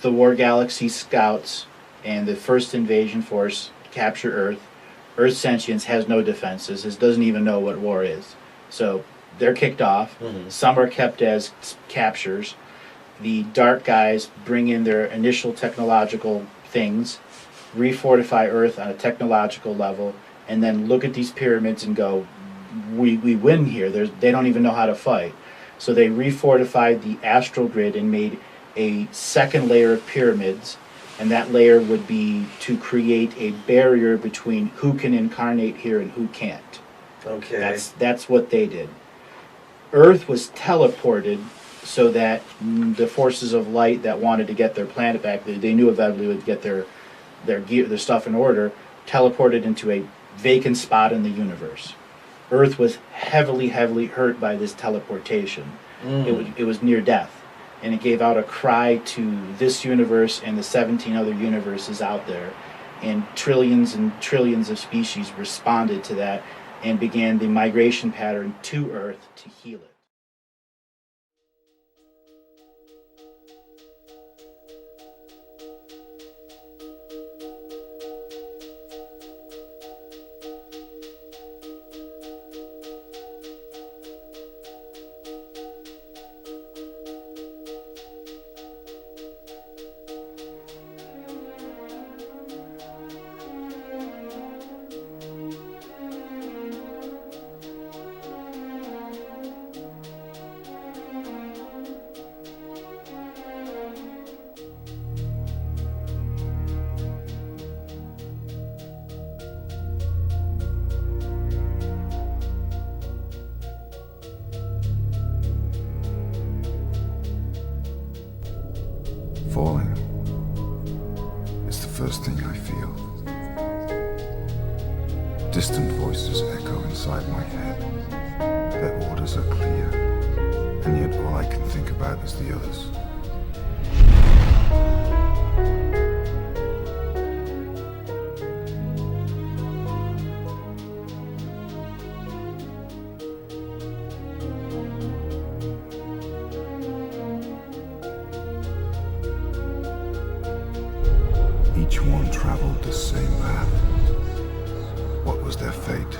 the War Galaxy scouts and the first invasion force capture Earth. Earth sentience has no defenses. It doesn't even know what war is. So they're kicked off. Mm-hmm. Some are kept as captures. The dark guys bring in their initial technological things, refortify Earth on a technological level, and then look at these pyramids and go, we win here. They don't even know how to fight. So they refortified the astral grid and made a second layer of pyramids, and that layer would be to create a barrier between who can incarnate here and who can't. Okay. That's what they did. Earth was teleported so that the forces of light that wanted to get their planet back, they knew eventually would get their gear, their stuff in order, teleported into a vacant spot in the universe. Earth was heavily hurt by this teleportation. It was near death, and it gave out a cry to this universe and the 17 other universes out there, and trillions of species responded to that and began the migration pattern to Earth to heal it. Falling is the first thing I feel. Distant voices echo inside my head. Their orders are clear, and yet all I can think about is the others. Each one traveled the same path. What was their fate?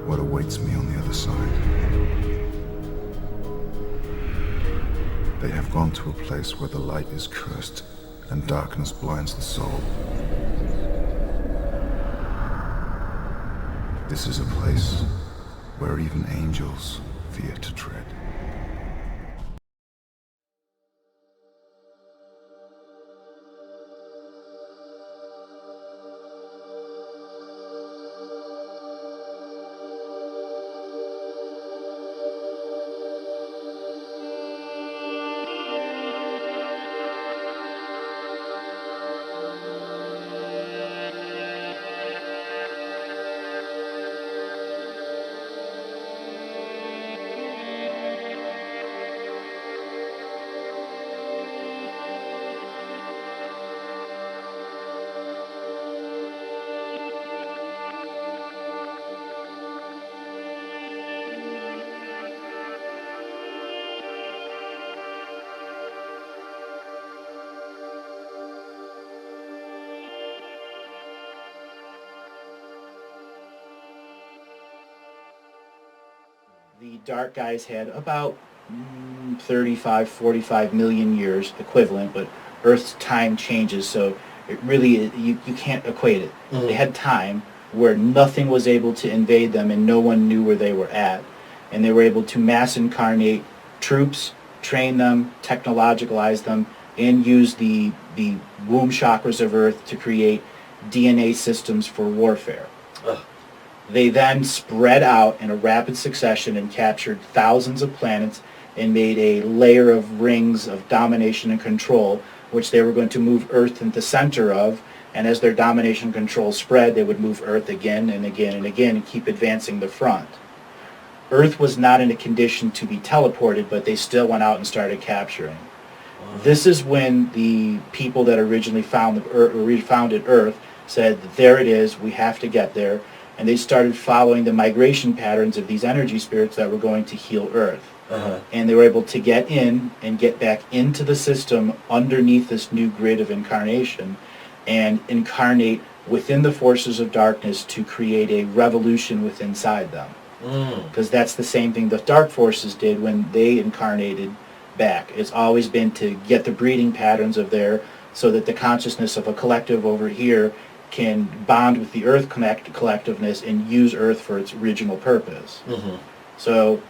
What awaits me on the other side? They have gone to a place where the light is cursed and darkness blinds the soul. This is a place where even angels fear to tread. The dark guys had about 35, 45 million years equivalent, but Earth's time changes, so it really, you can't equate it. Mm-hmm. They had time where nothing was able to invade them and no one knew where they were at. And they were able to mass incarnate troops, train them, technologicalize them, and use the womb chakras of Earth to create DNA systems for warfare. Ugh. They then spread out in a rapid succession and captured thousands of planets and made a layer of rings of domination and control, which they were going to move Earth into the center of, and as their domination and control spread, they would move Earth again and again and again and keep advancing the front. Earth was not in a condition to be teleported, but they still went out and started capturing. Wow. This is when the people that originally founded Earth said, there it is, we have to get there. and they started following the migration patterns of these energy spirits that were going to heal Earth. And they were able to get in and get back into the system underneath this new grid of incarnation and incarnate within the forces of darkness to create a revolution within inside them. Because that's the same thing the dark forces did when they incarnated back. It's always been to get the breeding patterns of there so that the consciousness of a collective over here can bond with the Earth collectiveness and use Earth for its original purpose. So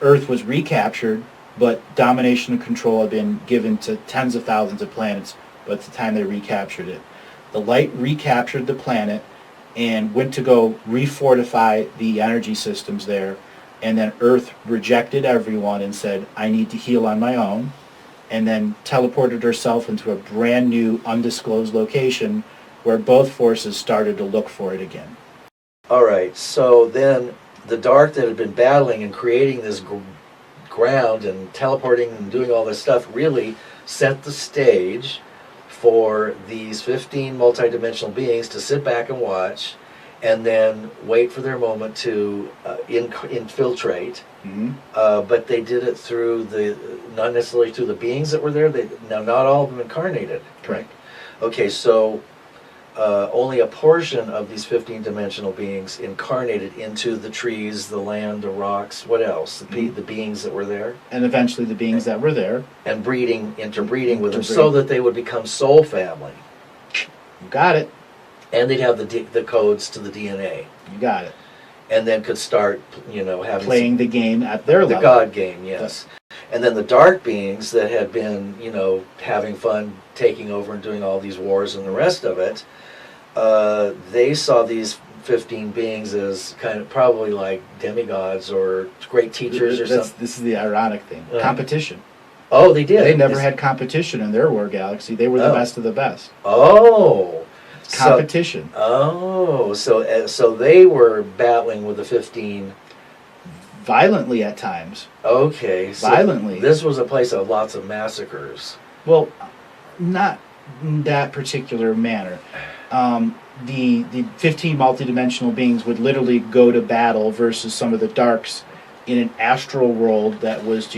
Earth was recaptured, but domination and control had been given to tens of thousands of planets by the time they recaptured it. The light recaptured the planet and went to go refortify the energy systems there, and then Earth rejected everyone and said, I need to heal on my own, and then teleported herself into a brand new undisclosed location where both forces started to look for it again. All right, so then the dark that had been battling and creating this ground and teleporting and doing all this stuff really set the stage for these 15 multidimensional beings to sit back and watch and then wait for their moment to infiltrate. But they did it through not necessarily through the beings that were there. Now, not all of them incarnated. Correct. Okay, so only a portion of these 15-dimensional beings incarnated into the trees, the land, the rocks, what else? The beings that were there. And eventually the beings that were there. And interbreeding with them so that they would become soul family. You got it. And they'd have the codes to the DNA. You got it. And then could start, having playing the game at their level. The God game, yes. And then the dark beings that had been, having fun, taking over and doing all these wars and the rest of it, they saw these 15 beings as kind of probably like demigods or great teachers or something. This is the ironic thing. Competition. Oh, they did. They never had competition in their war galaxy. They were the best of the best. Oh. Competition. So they were battling with the 15 violently at times. Okay. So violently. This was a place of lots of massacres. Well, not in that particular manner. The 15 multidimensional beings would literally go to battle versus some of the darks in an astral world that was,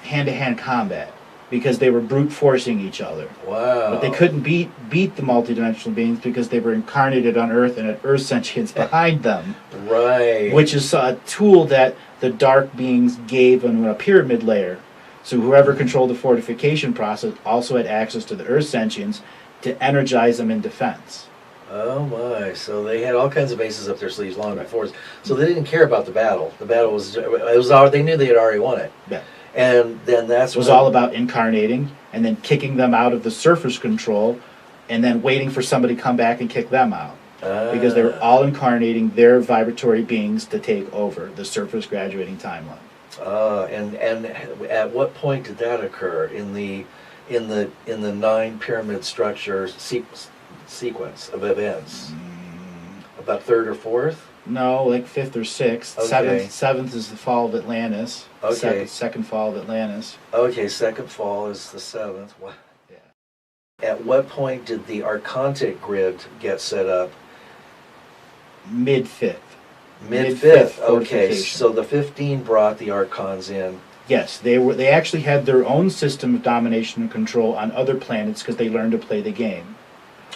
hand-to-hand combat, because they were brute forcing each other. Wow. But they couldn't beat the multidimensional beings because they were incarnated on Earth and had Earth sentience behind them. Right. Which is a tool that the dark beings gave on a pyramid layer. So whoever controlled the fortification process also had access to the Earth sentience to energize them in defense. Oh my! So they had all kinds of aces up their sleeves long before. So they didn't care about the battle. The battle was they knew they had already won it. Yeah. And then it was all about incarnating and then kicking them out of the surface control, and then waiting for somebody to come back and kick them out. Because they were all incarnating their vibratory beings to take over the surface graduating timeline. And at what point did that occur in the 9 pyramid structure sequence of events? About third or fourth? No, like 5th or 6th. Okay. Seventh is the fall of Atlantis. Okay. Second fall of Atlantis. Okay, second fall is the 7th. Yeah. At what point did the Archontic grid get set up? Mid-5th. Mid-5th. Okay, so the 15 brought the Archons in. Yes, they actually had their own system of domination and control on other planets because they learned to play the game.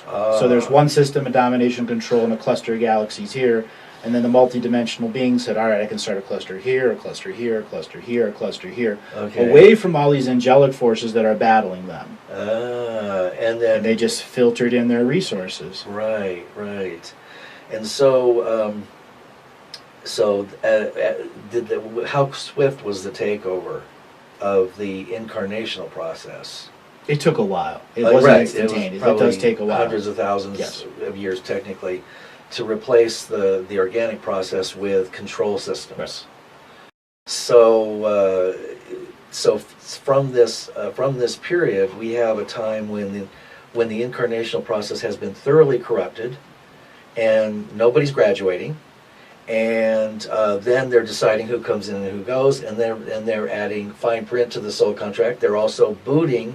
So there's one system of domination and control in a cluster of galaxies here, and then the multidimensional being said, all right, I can start a cluster here, a cluster here, a cluster here, a cluster here, away from all these angelic forces that are battling them. And then they just filtered in their resources. Right. And so, how swift was the takeover of the incarnational process? It took a while. It wasn't instantaneous. It does take a while. Hundreds of thousands of years, technically, to replace the organic process with control systems. Right. So from this period, we have a time when the incarnational process has been thoroughly corrupted, and nobody's graduating, and then they're deciding who comes in and who goes, and they're adding fine print to the soul contract. They're also booting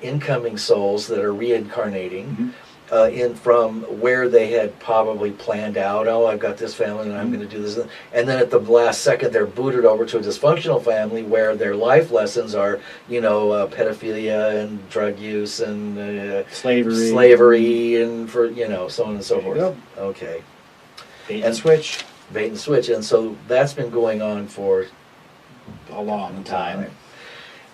incoming souls that are reincarnating, in from where they had probably planned out. Oh, I've got this family and I'm going to do this, and then at the last second they're booted over to a dysfunctional family where their life lessons are, pedophilia and drug use and slavery and so on and so forth. Yep. Okay. Bait and switch. Bait and switch, and so that's been going on for A long time.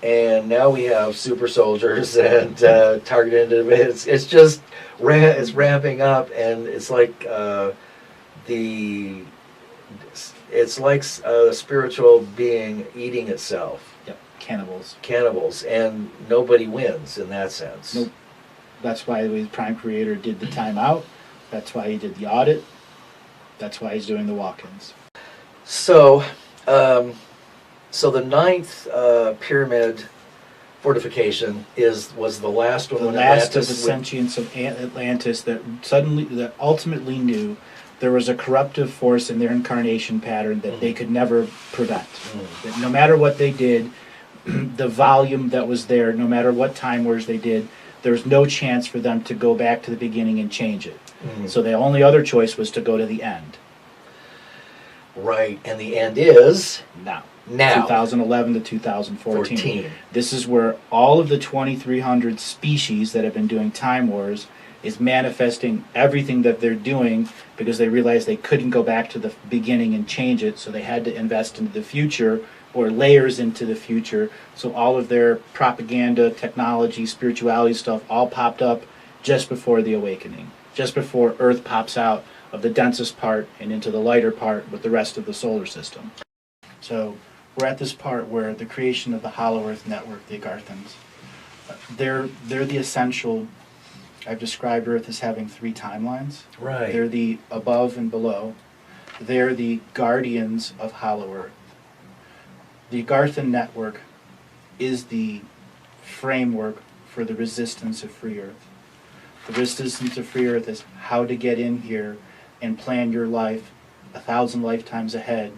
And now we have super soldiers and targeted individuals. It's just it's ramping up, and it's like a spiritual being eating itself. Yep. Cannibals, and nobody wins in that sense. Nope. That's why the Prime Creator did the timeout. That's why he did the audit. That's why he's doing the walk-ins. So, the ninth pyramid fortification was the last one. The when last of Atlantis the sentients of Atlantis that ultimately knew there was a corruptive force in their incarnation pattern that they could never prevent. That no matter what they did, the volume that was there, no matter what time wars they did, there was no chance for them to go back to the beginning and change it. So the only other choice was to go to the end. Right, and the end is Now. now. 2011 to 2014. This is where all of the 2,300 species that have been doing time wars is manifesting everything that they're doing because they realized they couldn't go back to the beginning and change it, so they had to invest into the future or layers into the future. So all of their propaganda, technology, spirituality stuff all popped up just before the awakening, just before Earth pops out of the densest part and into the lighter part with the rest of the solar system. So we're at this part where the creation of the Hollow Earth Network, the Agarthans, they're the essential. I've described Earth as having three timelines. Right. They're the above and below. They're the guardians of Hollow Earth. The Agarthan Network is the framework for the resistance of Free Earth. The resistance of Free Earth is how to get in here and plan your life 1,000 lifetimes ahead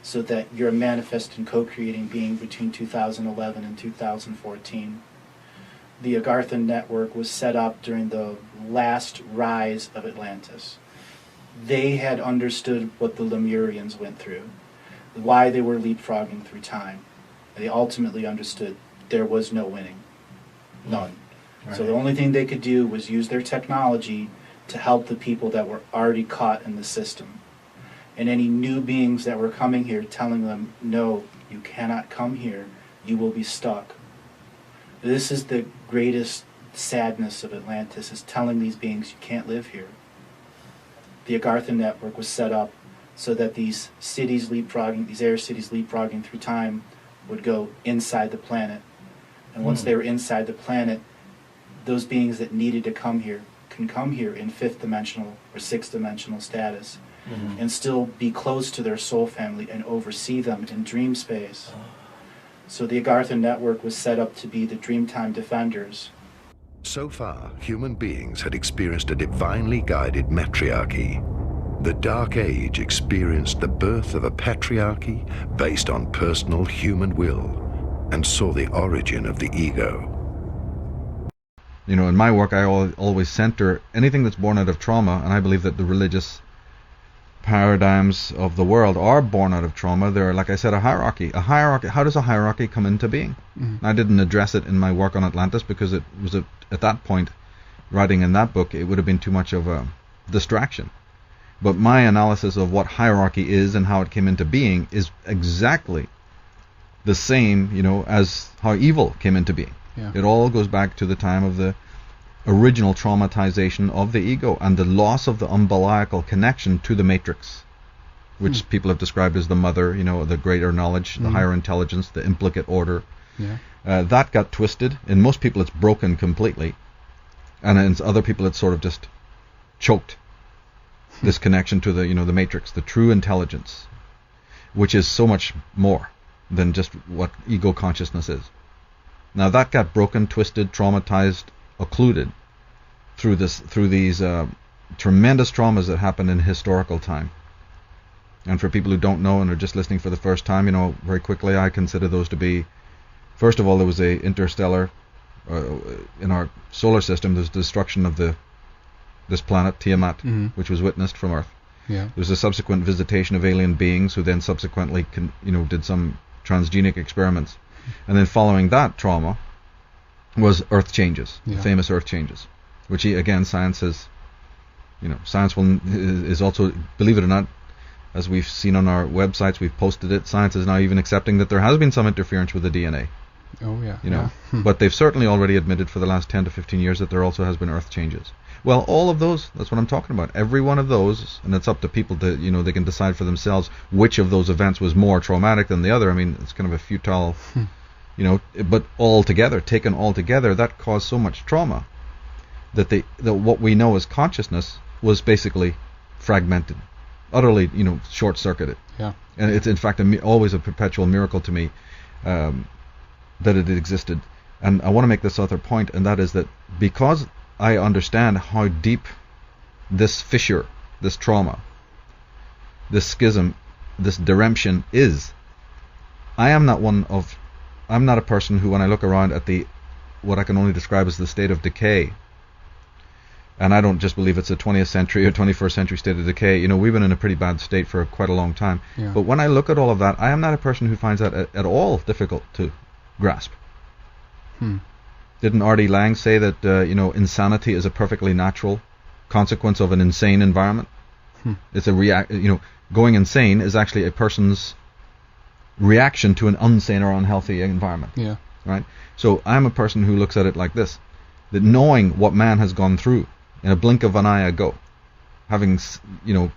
so that you're a manifest and co-creating being between 2011 and 2014. The Agarthan Network was set up during the last rise of Atlantis. They had understood what the Lemurians went through, why they were leapfrogging through time. They ultimately understood there was no winning. None. Right. So the only thing they could do was use their technology to help the people that were already caught in the system. And any new beings that were coming here telling them, no, you cannot come here, you will be stuck. This is the greatest sadness of Atlantis, is telling these beings you can't live here. The Agarthan Network was set up so that these cities leapfrogging, these air cities leapfrogging through time would go inside the planet. And once they were inside the planet, those beings that needed to come here can come here in fifth dimensional or sixth dimensional status and still be close to their soul family and oversee them in dream space. So the Agarthan Network was set up to be the Dreamtime Defenders. So far, human beings had experienced a divinely guided matriarchy. The Dark Age experienced the birth of a patriarchy based on personal human will and saw the origin of the ego. You know, in my work, I always center anything that's born out of trauma, and I believe that the religious paradigms of the world are born out of trauma. They're, like I said, a hierarchy. How does a hierarchy come into being? I didn't address it in my work on Atlantis because it was at that point, writing in that book, it would have been too much of a distraction. But my analysis of what hierarchy is and how it came into being is exactly the same, you know, as how evil came into being. Yeah. It all goes back to the time of the original traumatization of the ego and the loss of the umbilical connection to the matrix, which people have described as the mother, you know, the greater knowledge, the higher intelligence, the implicate order. Yeah. That got twisted. In most people it's broken completely, and in other people it's sort of just choked. This connection to the, you know, the matrix, the true intelligence, which is so much more than just what ego consciousness is. Now that got broken, twisted, traumatized, occluded through these tremendous traumas that happened in historical time. And for people who don't know and are just listening for the first time, you know, very quickly, I consider those to be, first of all, there was a interstellar, in our solar system, there's destruction of the this planet, Tiamat, which was witnessed from Earth. Yeah. There was a subsequent visitation of alien beings who then subsequently did some transgenic experiments. And then following that trauma was Earth changes, the famous Earth changes, which again science has, science is also, believe it or not, as we've seen on our websites, we've posted it, science is now even accepting that there has been some interference with the DNA. Oh yeah. But they've certainly already admitted for the last 10 to 15 years that there also has been Earth changes. Well, all of those, that's what I'm talking about. Every one of those, and it's up to people to, they can decide for themselves which of those events was more traumatic than the other. I mean, it's kind of a futile, but taken all together, that caused so much trauma that what we know as consciousness was basically fragmented, utterly, short-circuited. Yeah. And it's in fact always a perpetual miracle to me that it existed. And I want to make this other point, and that is that because I understand how deep this fissure, this trauma, this schism, this deremption is, I'm not a person who, when I look around at what I can only describe as the state of decay, and I don't just believe it's a 20th century or 21st century state of decay, we've been in a pretty bad state for quite a long time. Yeah. But when I look at all of that, I am not a person who finds that at all difficult to grasp. Didn't R.D. Laing say that insanity is a perfectly natural consequence of an insane environment? It's going insane is actually a person's reaction to an unsane or unhealthy environment. Yeah. Right? So I'm a person who looks at it like this: that knowing what man has gone through in a blink of an eye ago, having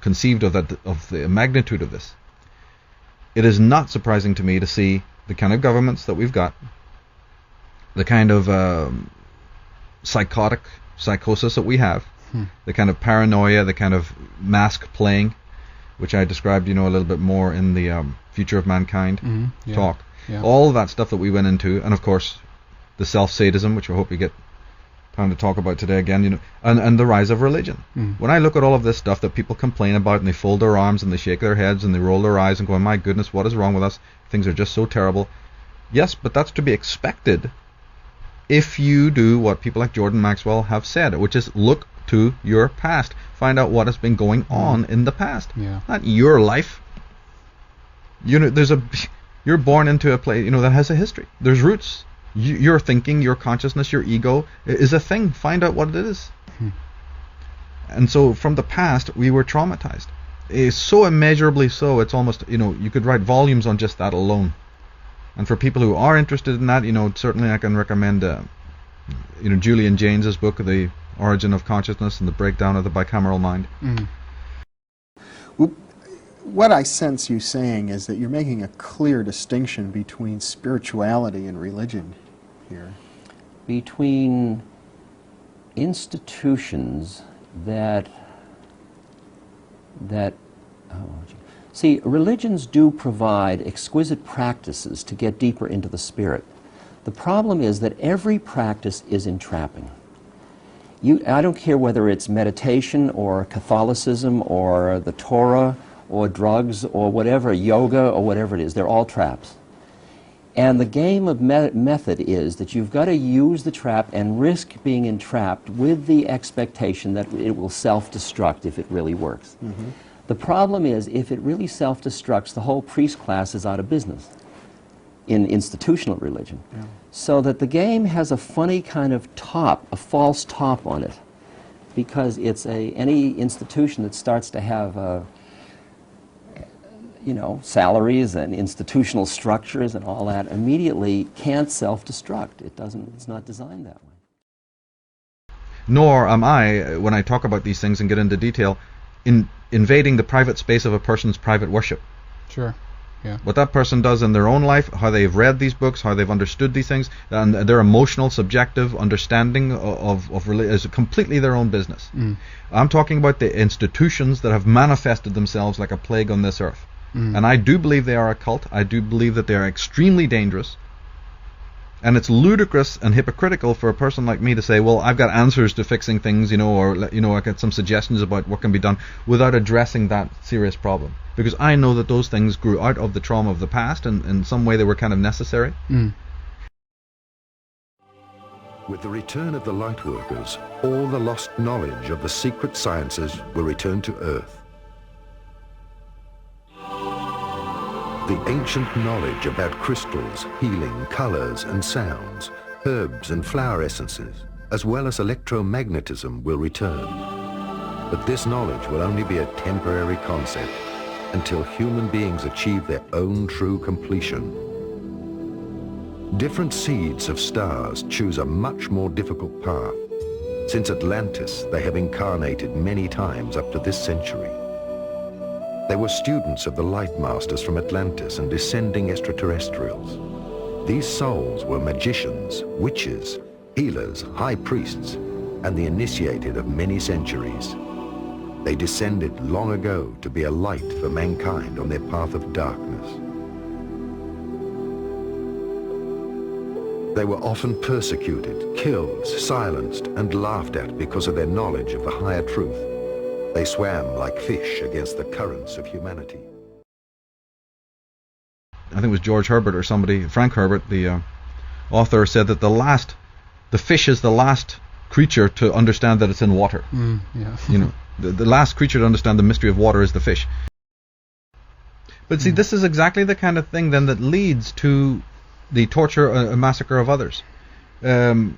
conceived of the magnitude of this, it is not surprising to me to see the kind of governments that we've got, the kind of psychosis that we have, the kind of paranoia, the kind of mask playing, which I described, a little bit more in the Future of Mankind talk. Yeah. All of that stuff that we went into, and of course the self-sadism, which I hope we get time to talk about today again, and the rise of religion. When I look at all of this stuff that people complain about, and they fold their arms and they shake their heads and they roll their eyes and go, my goodness, what is wrong with us? Things are just so terrible. Yes, but that's to be expected if you do what people like Jordan Maxwell have said, which is look to your past. Find out what has been going on in the past. Yeah. Not your life. You're born into a place, that has a history. There's roots. Your thinking, your consciousness, your ego is a thing. Find out what it is. And so from the past, we were traumatized. It's so immeasurably so, it's almost, you could write volumes on just that alone. And for people who are interested in that, certainly I can recommend, Julian Jaynes's book, The Origin of Consciousness and the Breakdown of the Bicameral Mind. What I sense you saying is that you're making a clear distinction between spirituality and religion here. Between institutions see, religions do provide exquisite practices to get deeper into the spirit. The problem is that every practice is entrapping. I don't care whether it's meditation or Catholicism or the Torah or drugs or whatever, yoga or whatever it is, they're all traps. And the game of method is that you've got to use the trap and risk being entrapped with the expectation that it will self-destruct if it really works. The problem is, if it really self-destructs, the whole priest class is out of business in institutional religion. Yeah. So that the game has a funny kind of top, a false top on it, because it's any institution that starts to have salaries and institutional structures and all that immediately can't self-destruct. It's not designed that way. Nor am I, when I talk about these things and get into detail, invading the private space of a person's private worship. Sure. Yeah. What that person does in their own life, how they've read these books, how they've understood these things, and their emotional, subjective understanding of religion is completely their own business. I'm talking about the institutions that have manifested themselves like a plague on this earth. And I do believe they are a cult. I do believe that they are extremely dangerous. And it's ludicrous and hypocritical for a person like me to say, well, I've got answers to fixing things, or I got some suggestions about what can be done, without addressing that serious problem. Because I know that those things grew out of the trauma of the past, and in some way they were kind of necessary. With the return of the light workers, all the lost knowledge of the secret sciences will return to Earth. The ancient knowledge about crystals, healing, colors and sounds, herbs and flower essences, as well as electromagnetism will return. But this knowledge will only be a temporary concept until human beings achieve their own true completion. Different seeds of stars choose a much more difficult path. Since Atlantis, they have incarnated many times up to this century. They were students of the light masters from Atlantis and descending extraterrestrials. These souls were magicians, witches, healers, high priests, and the initiated of many centuries. They descended long ago to be a light for mankind on their path of darkness. They were often persecuted, killed, silenced, and laughed at because of their knowledge of the higher truth. They swam like fish against the currents of humanity. I think it was George Herbert or somebody, Frank Herbert, the author, said that the fish is the last creature to understand that it's in water. Yeah. You know, the last creature to understand the mystery of water is the fish. But see, this is exactly the kind of thing then that leads to the torture and massacre of others. If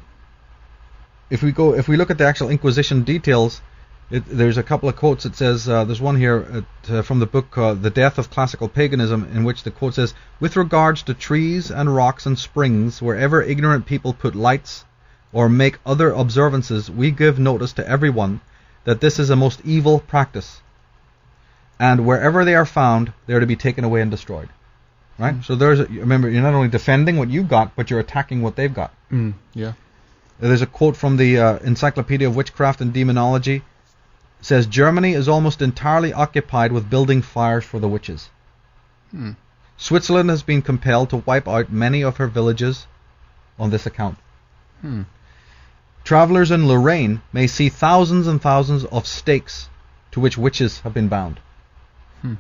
we look at the actual Inquisition details, there's a couple of quotes. It says, there's one here from the book The Death of Classical Paganism, in which the quote says, "With regards to trees and rocks and springs, wherever ignorant people put lights or make other observances, we give notice to everyone that this is a most evil practice. And wherever they are found, they are to be taken away and destroyed." Right? So remember, you're not only defending what you've got, but you're attacking what they've got. Yeah. There's a quote from the Encyclopedia of Witchcraft and Demonology. It says, "Germany is almost entirely occupied with building fires for the witches. Switzerland has been compelled to wipe out many of her villages on this account. Travelers in Lorraine may see thousands and thousands of stakes to which witches have been bound."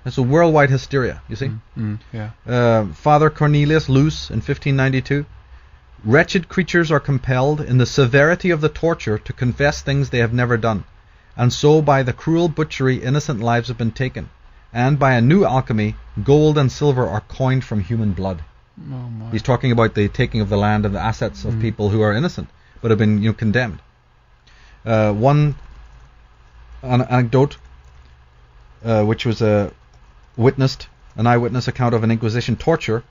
That's a worldwide hysteria, you see. Yeah. Father Cornelius Loos in 1592. "Wretched creatures are compelled, in the severity of the torture, to confess things they have never done. And so by the cruel butchery innocent lives have been taken. And by a new alchemy, gold and silver are coined from human blood." Oh my. He's talking about the taking of the land and the assets of people who are innocent, but have been condemned. One anecdote, which was an eyewitness account of an Inquisition torture,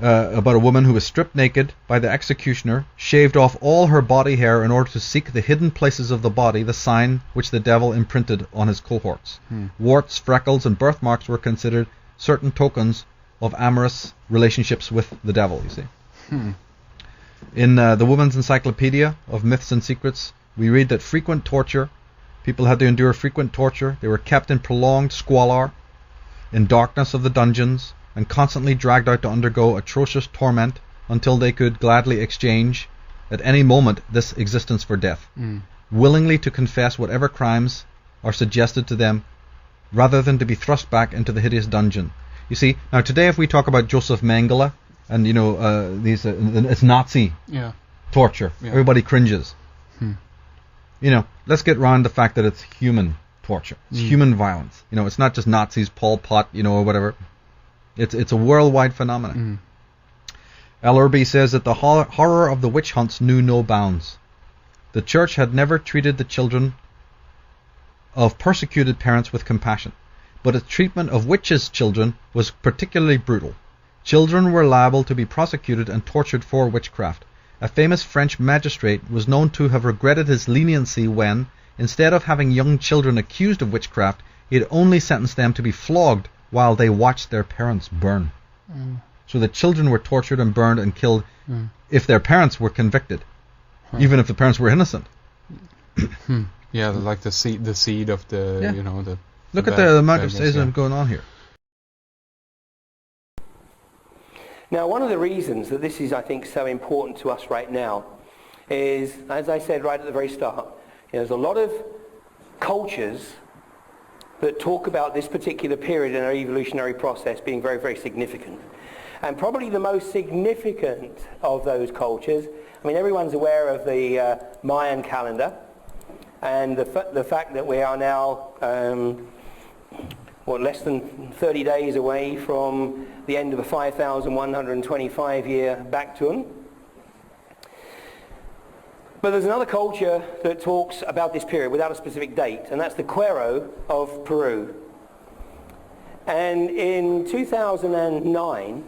about a woman who was stripped naked by the executioner, shaved off all her body hair in order to seek the hidden places of the body, the sign which the devil imprinted on his cohorts. Warts, freckles, and birthmarks were considered certain tokens of amorous relationships with the devil, you see. In the Woman's Encyclopedia of Myths and Secrets, we read that people had to endure frequent torture. They were kept in prolonged squalor, in darkness of the dungeons, and constantly dragged out to undergo atrocious torment until they could gladly exchange, at any moment, this existence for death, willingly to confess whatever crimes are suggested to them, rather than to be thrust back into the hideous dungeon. You see, now today if we talk about Joseph Mengele, and it's Nazi torture, everybody cringes. Let's get round the fact that it's human torture. It's human violence. It's not just Nazis, Pol Pot, or whatever. It's a worldwide phenomenon. Ellerby says that the horror of the witch hunts knew no bounds. The church had never treated the children of persecuted parents with compassion, but its treatment of witches' children was particularly brutal. Children were liable to be prosecuted and tortured for witchcraft. A famous French magistrate was known to have regretted his leniency when, instead of having young children accused of witchcraft, he had only sentenced them to be flogged while they watched their parents burn. So the children were tortured and burned and killed if their parents were convicted, even if the parents were innocent. Yeah, like the seed of the Look at the amount of sadism going on here. Now, one of the reasons that this is, I think, so important to us right now is, as I said right at the very start, there's a lot of cultures that talk about this particular period in our evolutionary process being very, very significant. And probably the most significant of those cultures I mean, everyone's aware of the Mayan calendar and the fact that we are now, less than 30 days away from the end of a 5,125-year Bactun. But there's another culture that talks about this period without a specific date, and that's the Quero of Peru. And in 2009,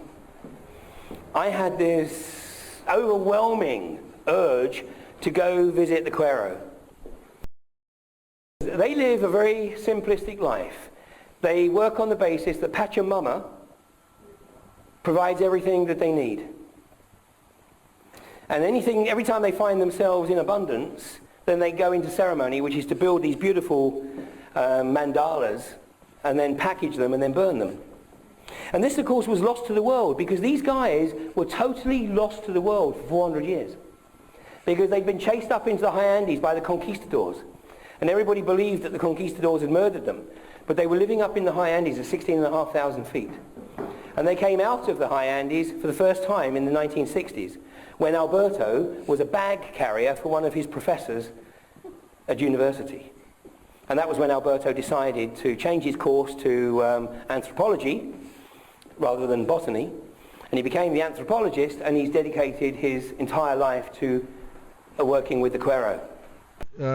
I had this overwhelming urge to go visit the Quero. They live a very simplistic life. They work on the basis that Pachamama provides everything that they need. And every time they find themselves in abundance, then they go into ceremony, which is to build these beautiful mandalas and then package them and then burn them. And this, of course, was lost to the world because these guys were totally lost to the world for 400 years. Because they'd been chased up into the high Andes by the conquistadors. And everybody believed that the conquistadors had murdered them. But they were living up in the high Andes at 16,500 feet. And they came out of the high Andes for the first time in the 1960s, when Alberto was a bag carrier for one of his professors at university. And that was when Alberto decided to change his course to anthropology rather than botany. And he became the anthropologist, and he's dedicated his entire life to working with the Quero.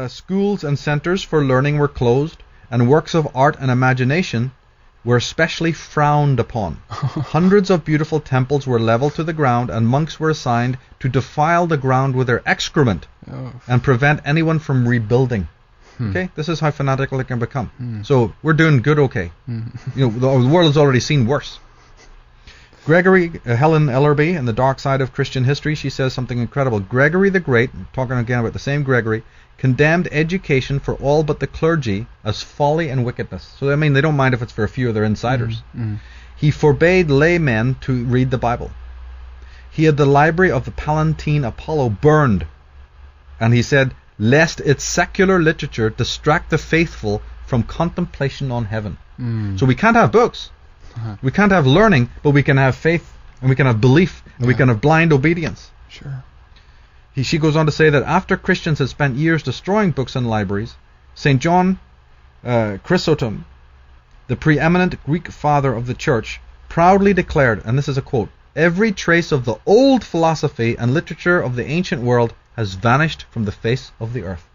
Schools and centers for learning were closed, and works of art and imagination were especially frowned upon. Hundreds of beautiful temples were leveled to the ground, and monks were assigned to defile the ground with their excrement and prevent anyone from rebuilding. Okay, this is how fanatical it can become. So we're doing good, okay. You know, the world has already seen worse. Helen Ellerby, in The Dark Side of Christian History, she says something incredible. Gregory the Great, talking again about the same Gregory, condemned education for all but the clergy as folly and wickedness. So I mean, they don't mind if it's for a few of their insiders. He forbade laymen to read the Bible. He had the library of the Palatine Apollo burned, and he said, lest its secular literature distract the faithful from contemplation on heaven. So we can't have books. We can't have learning, but we can have faith, and we can have belief, and we can have blind obedience. Sure. She goes on to say that after Christians had spent years destroying books and libraries, St. John Chrysostom, the preeminent Greek father of the church, proudly declared, and this is a quote, "Every trace of the old philosophy and literature of the ancient world has vanished from the face of the earth."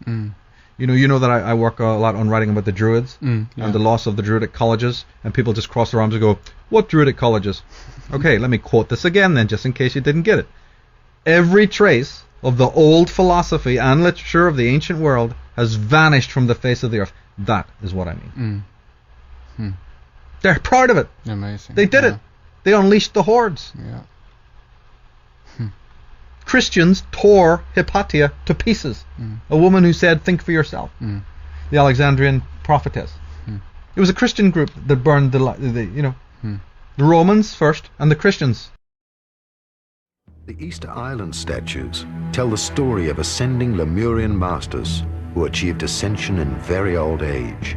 You know that I work a lot on writing about the Druids and the loss of the Druidic colleges, and people just cross their arms and go, "What Druidic colleges?" Okay, let me quote this again then, just in case you didn't get it. "Every trace of the old philosophy and literature of the ancient world has vanished from the face of the earth." That is what I mean. They're proud of it. Amazing. They did it. They unleashed the hordes. Yeah. Christians tore Hypatia to pieces. A woman who said, "Think for yourself." The Alexandrian prophetess. It was a Christian group that burned the Romans first and the Christians. The Easter Island statues tell the story of ascending Lemurian masters who achieved ascension in very old age.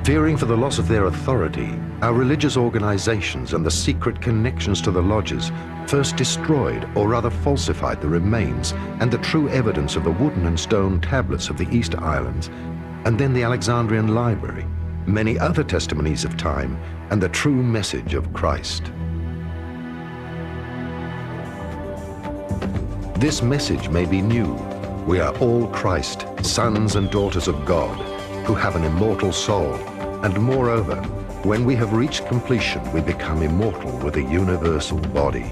Fearing for the loss of their authority, our religious organizations and the secret connections to the lodges first destroyed, or rather falsified, the remains and the true evidence of the wooden and stone tablets of the Easter Islands, and then the Alexandrian Library, many other testimonies of time, and the true message of Christ. This message may be new. We are all Christ, sons and daughters of God, who have an immortal soul, and moreover, when we have reached completion, we become immortal with a universal body.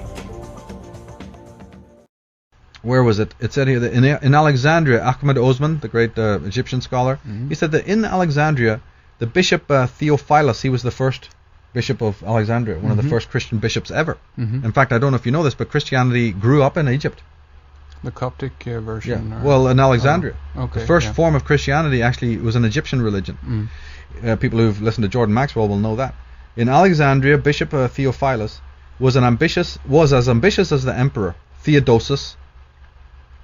Where was it? It said here that in Alexandria, Ahmed Osman, the great Egyptian scholar, he said that in Alexandria, the bishop Theophilus, he was the first bishop of Alexandria, one of the first Christian bishops ever. In fact, I don't know if you know this, but Christianity grew up in Egypt. The Coptic version? Yeah. Well, in Alexandria. Okay, the first form of Christianity actually was an Egyptian religion. People who've listened to Jordan Maxwell will know that. In Alexandria, Bishop Theophilus was as ambitious as the emperor Theodosius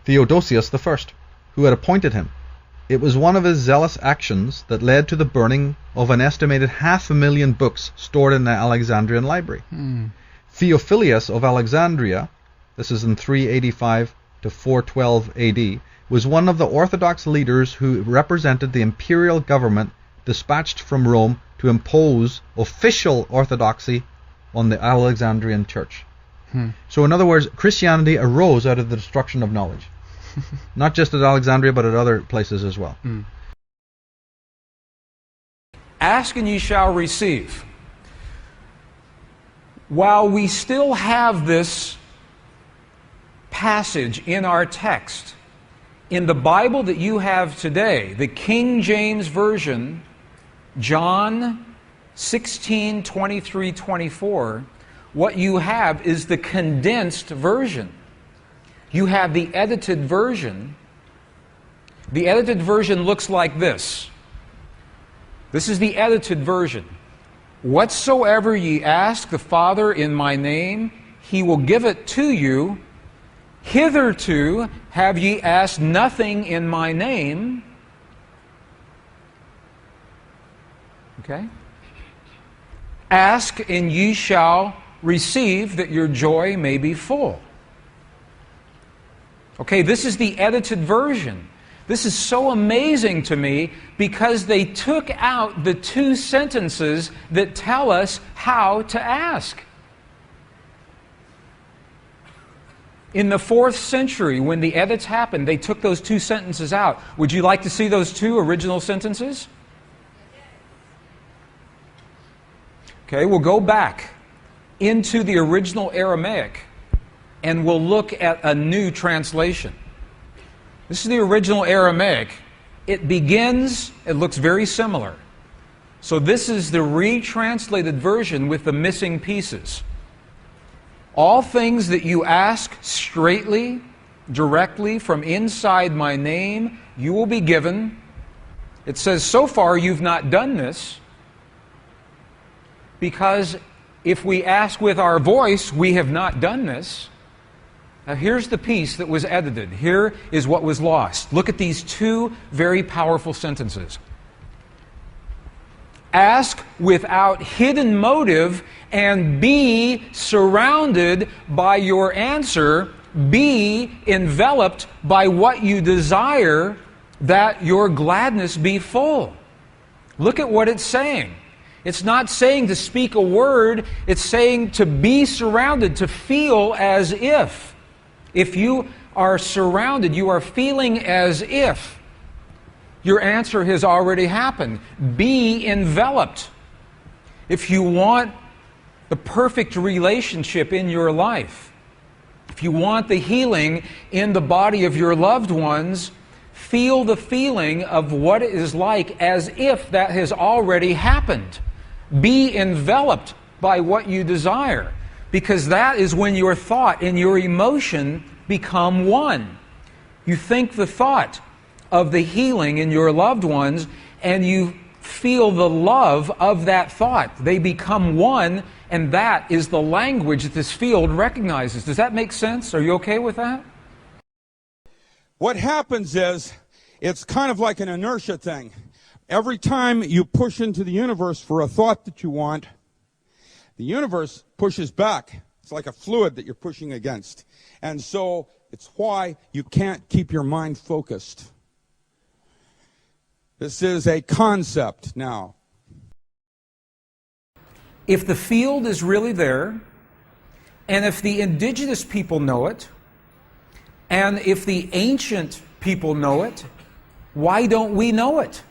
I, who had appointed him. It was one of his zealous actions that led to the burning of an estimated 500,000 books stored in the Alexandrian library. Theophilus of Alexandria, this is in 385 to 412 AD, was one of the Orthodox leaders who represented the imperial government dispatched from Rome to impose official orthodoxy on the Alexandrian church. So in other words, Christianity arose out of the destruction of knowledge. Not just at Alexandria, but at other places as well. Ask and ye shall receive. While we still have this passage in our text, in the Bible that you have today, the King James Version, John 16, 23, 24, what you have is the condensed version. You have the edited version. The edited version looks like this. This is the edited version. Whatsoever ye ask the Father in my name, he will give it to you. Hitherto have ye asked nothing in my name. Okay? Ask and ye shall receive, that your joy may be full. Okay, this is the edited version. This is so amazing to me because they took out the two sentences that tell us how to ask. In the 4th century, when the edits happened, they took those two sentences out. Would you like to see those two original sentences? Okay, we'll go back into the original Aramaic and we'll look at a new translation. This is the original Aramaic. It begins, it looks very similar. So this is the retranslated version with the missing pieces. All things that you ask straightly, directly from inside my name, you will be given. It says, so far you've not done this, because if we ask with our voice, we have not done this. Now here's the piece that was edited. Here is what was lost. Look at these two very powerful sentences. Ask without hidden motive and be surrounded by your answer. Be enveloped by what you desire, that your gladness be full. Look at what it's saying. It's not saying to speak a word, it's saying to be surrounded, to feel as if. If you are surrounded, you are feeling as if your answer has already happened. Be enveloped. If you want the perfect relationship in your life, if you want the healing in the body of your loved ones, feel the feeling of what it is like as if that has already happened. Be enveloped by what you desire, because that is when your thought and your emotion become one. You think the thought of the healing in your loved ones, and you feel the love of that thought. They become one, and that is the language that this field recognizes. Does that make sense? Are you okay with that? What happens is, it's kind of like an inertia thing. Every time you push into the universe for a thought that you want, the universe pushes back. It's like a fluid that you're pushing against. And so it's why you can't keep your mind focused. This is a concept now. If the field is really there, and if the indigenous people know it, and if the ancient people know it, why don't we know it?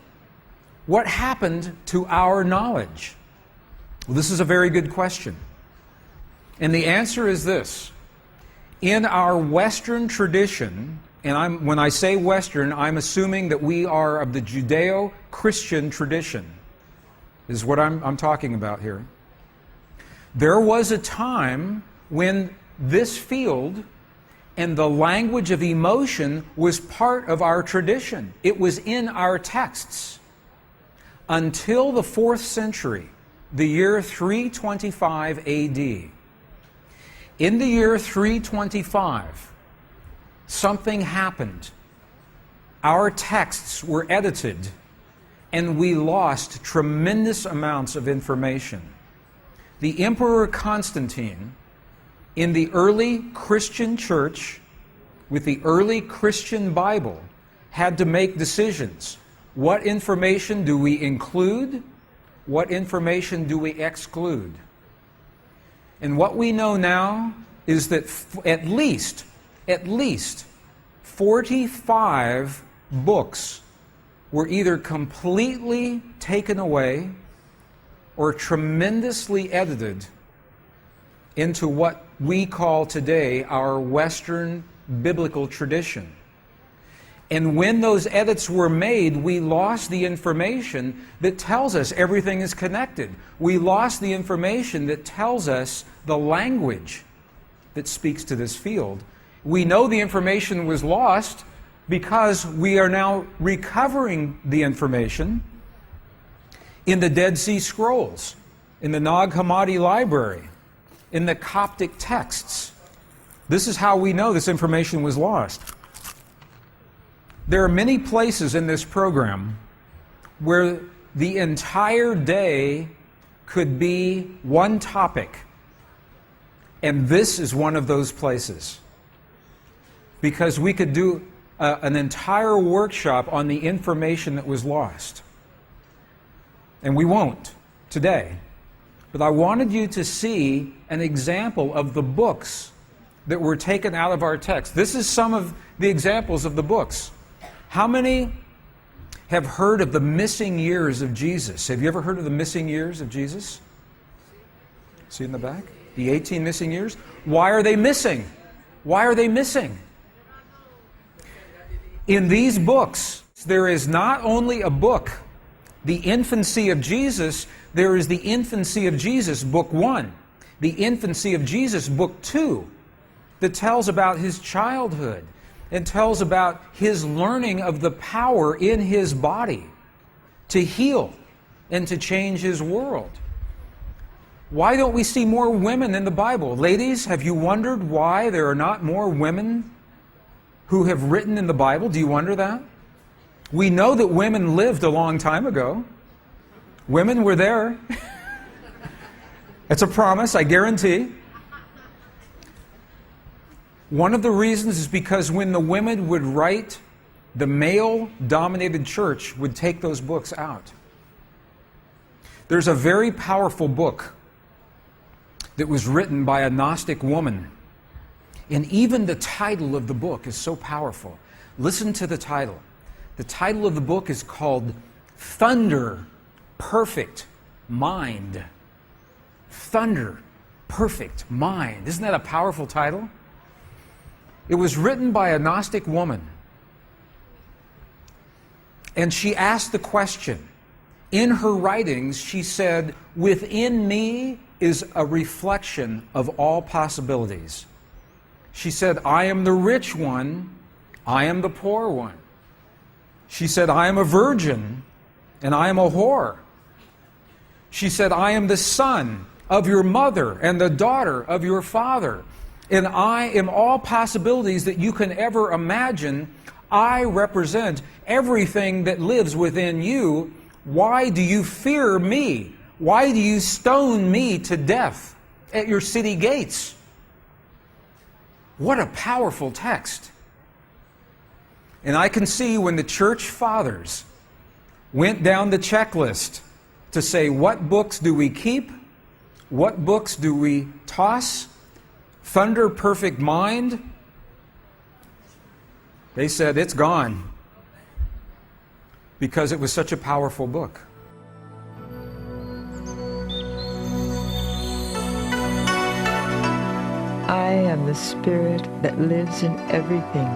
What happened to our knowledge? Well, this is a very good question. And the answer is this. In our Western tradition, and when I say Western, I'm assuming that we are of the Judeo-Christian tradition, is what I'm talking about here. There was a time when this field and the language of emotion was part of our tradition. It was in our texts. Until the 4th century, the year 325 AD. In the year 325, something happened. Our texts were edited, and we lost tremendous amounts of information. The Emperor Constantine in the early Christian church, with the early Christian Bible, had to make decisions. What information do we include? What information do we exclude? And what we know now is that at least 45 books were either completely taken away or tremendously edited into what we call today our Western biblical tradition. And when those edits were made, we lost the information that tells us everything is connected. We lost the information that tells us the language that speaks to this field. We know the information was lost because we are now recovering the information in the Dead Sea Scrolls, in the Nag Hammadi Library, in the Coptic texts. This is how we know this information was lost. There are many places in this program where the entire day could be one topic, and this is one of those places. Because we could do an entire workshop on the information that was lost. And we won't today. But I wanted you to see an example of the books that were taken out of our text. This is some of the examples of the books. How many have heard of the missing years of Jesus? Have you ever heard of the missing years of Jesus? See in the back? The 18 missing years? Why are they missing? Why are they missing? In these books, there is not only a book, the infancy of Jesus, there is the infancy of Jesus, book 1. The infancy of Jesus, book 2, that tells about his childhood and tells about his learning of the power in his body to heal and to change his world. Why don't we see more women in the Bible? Ladies, have you wondered why there are not more women who have written in the Bible? Do you wonder that? We know that women lived a long time ago. Women were there. It's a promise, I guarantee. One of the reasons is because when the women would write, the male-dominated church would take those books out. There's a very powerful book that was written by a Gnostic woman. And even the title of the book is so powerful. Listen to the title. The title of the book is called Thunder, Perfect Mind. Thunder, Perfect Mind. Isn't that a powerful title? It was written by a Gnostic woman. And she asked the question. In her writings, she said, within me is a reflection of all possibilities. She said, I am the rich one, I am the poor one. She said, I am a virgin, and I am a whore. She said, I am the son of your mother and the daughter of your father. And I am all possibilities that you can ever imagine. I represent everything that lives within you. Why do you fear me? Why do you stone me to death at your city gates? What a powerful text. And I can see when the church fathers went down the checklist to say, what books do we keep? What books do we toss? Thunder, Perfect Mind. They said, it's gone. Because it was such a powerful book. I am the spirit that lives in everything.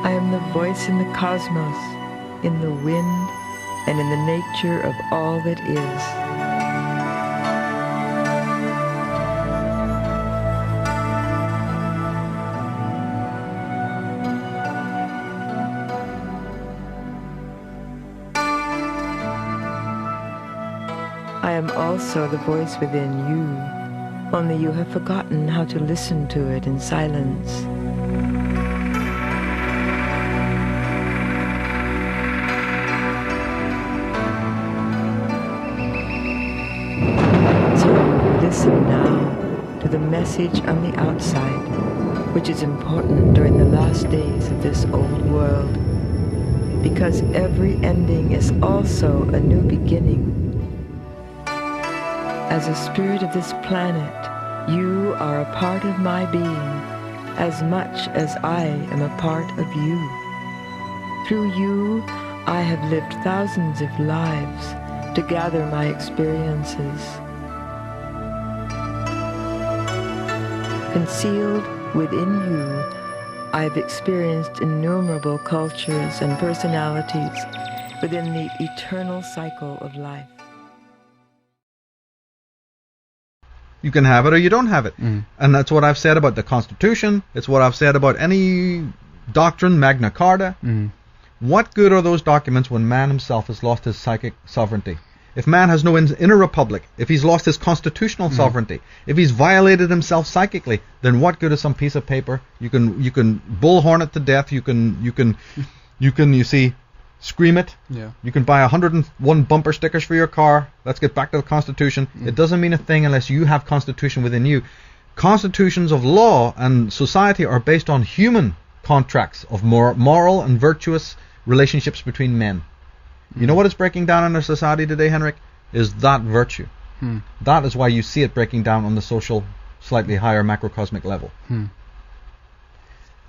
I am the voice in the cosmos, in the wind, and in the nature of all that is. I am also the voice within you, only you have forgotten how to listen to it in silence. So listen now to the message on the outside, which is important during the last days of this old world, because every ending is also a new beginning. As a spirit of this planet, you are a part of my being as much as I am a part of you. Through you, I have lived thousands of lives to gather my experiences. Concealed within you, I've experienced innumerable cultures and personalities within the eternal cycle of life. You can have it or you don't have it. And that's what I've said about the Constitution. It's what I've said about any doctrine, Magna Carta. What good are those documents when man himself has lost his psychic sovereignty? If man has no inner republic, if he's lost his constitutional sovereignty, if he's violated himself psychically, then what good is some piece of paper? You can bullhorn it to death. You see, scream it. Yeah. You can buy 101 bumper stickers for your car. Let's get back to the Constitution. It doesn't mean a thing unless you have Constitution within you. Constitutions of law and society are based on human contracts of moral and virtuous relationships between men. You know what is breaking down in our society today, Henrik? Is that virtue. That is why you see it breaking down on the social, slightly higher macrocosmic level.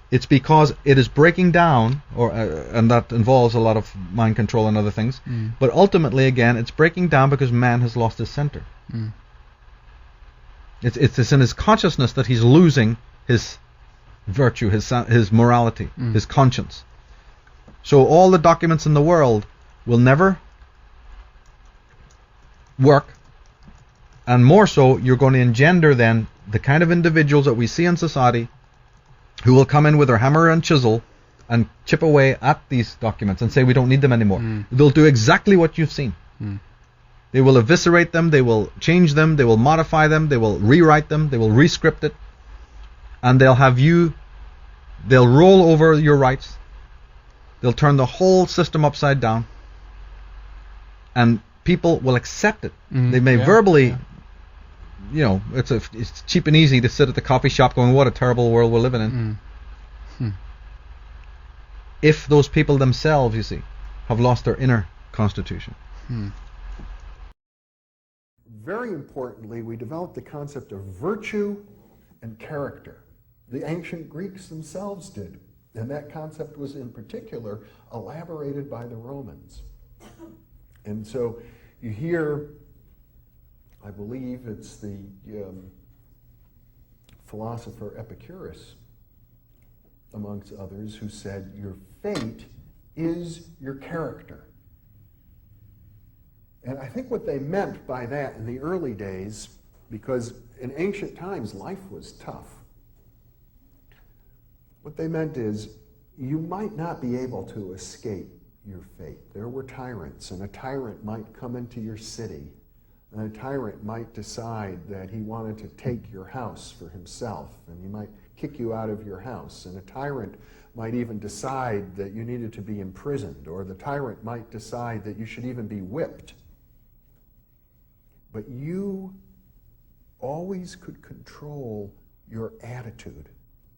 It's because it is breaking down, and that involves a lot of mind control and other things. But ultimately, again, it's breaking down because man has lost his center. It's in his consciousness that he's losing his virtue, his morality, his conscience. So all the documents in the world will never work, and more so, you're going to engender then the kind of individuals that we see in society who will come in with their hammer and chisel and chip away at these documents and say we don't need them anymore. They'll do exactly what you've seen. They will eviscerate them, they will change them, they will modify them, they will rewrite them, they will rescript it, and they'll roll over your rights. They'll turn the whole system upside down, and people will accept it. They may verbally, it's cheap and easy to sit at the coffee shop going, what a terrible world we're living in. If those people themselves, you see, have lost their inner constitution. Very importantly, we developed the concept of virtue and character. The ancient Greeks themselves did. And that concept was in particular elaborated by the Romans. And so you hear, I believe it's the philosopher Epicurus, amongst others, who said, your fate is your character. And I think what they meant by that in the early days, because in ancient times life was tough, what they meant is you might not be able to escape your fate. There were tyrants, and a tyrant might come into your city, and a tyrant might decide that he wanted to take your house for himself, and he might kick you out of your house, and a tyrant might even decide that you needed to be imprisoned, or the tyrant might decide that you should even be whipped. But you always could control your attitude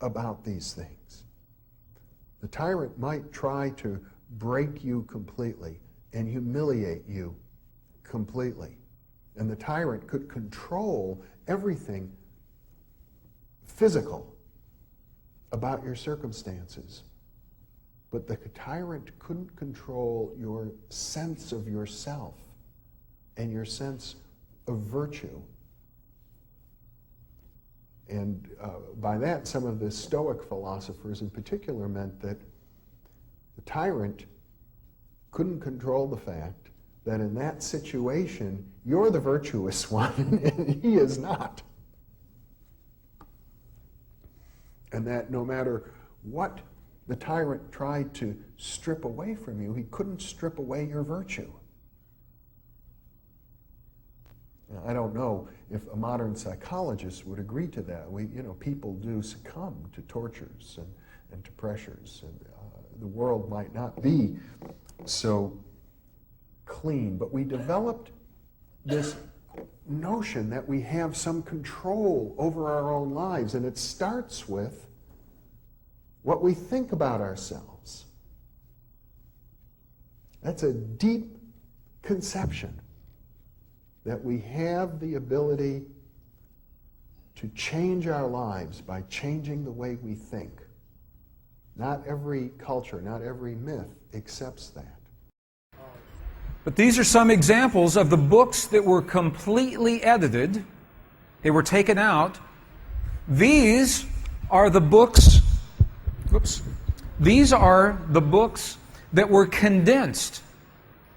about these things. The tyrant might try to break you completely and humiliate you completely. And the tyrant could control everything physical about your circumstances. But the tyrant couldn't control your sense of yourself and your sense of virtue. And by that, some of the Stoic philosophers in particular meant that the tyrant couldn't control the fact that in that situation, you're the virtuous one and he is not. And that no matter what the tyrant tried to strip away from you, he couldn't strip away your virtue. I don't know if a modern psychologist would agree to that. People do succumb to tortures and to pressures, and the world might not be so clean. But we developed this notion that we have some control over our own lives, and it starts with what we think about ourselves. That's a deep conception, that we have the ability to change our lives by changing the way we think. Not every culture, not every myth accepts that. But these are some examples of the books that were completely edited. They were taken out. These are the books, these are the books that were condensed.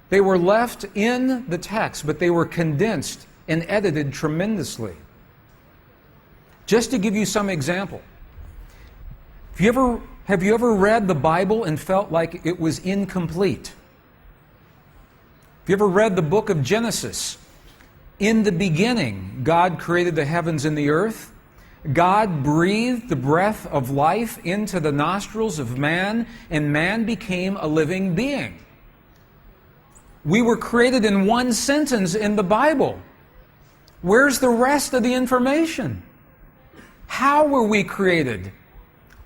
They were left in the text, but they were condensed and edited tremendously. Just to give you some example, have you ever read the Bible and felt like it was incomplete? Have you ever read the book of Genesis? In the beginning, God created the heavens and the earth. God breathed the breath of life into the nostrils of man, and man became a living being. We were created in one sentence in the Bible. Where's the rest of the information? How were we created?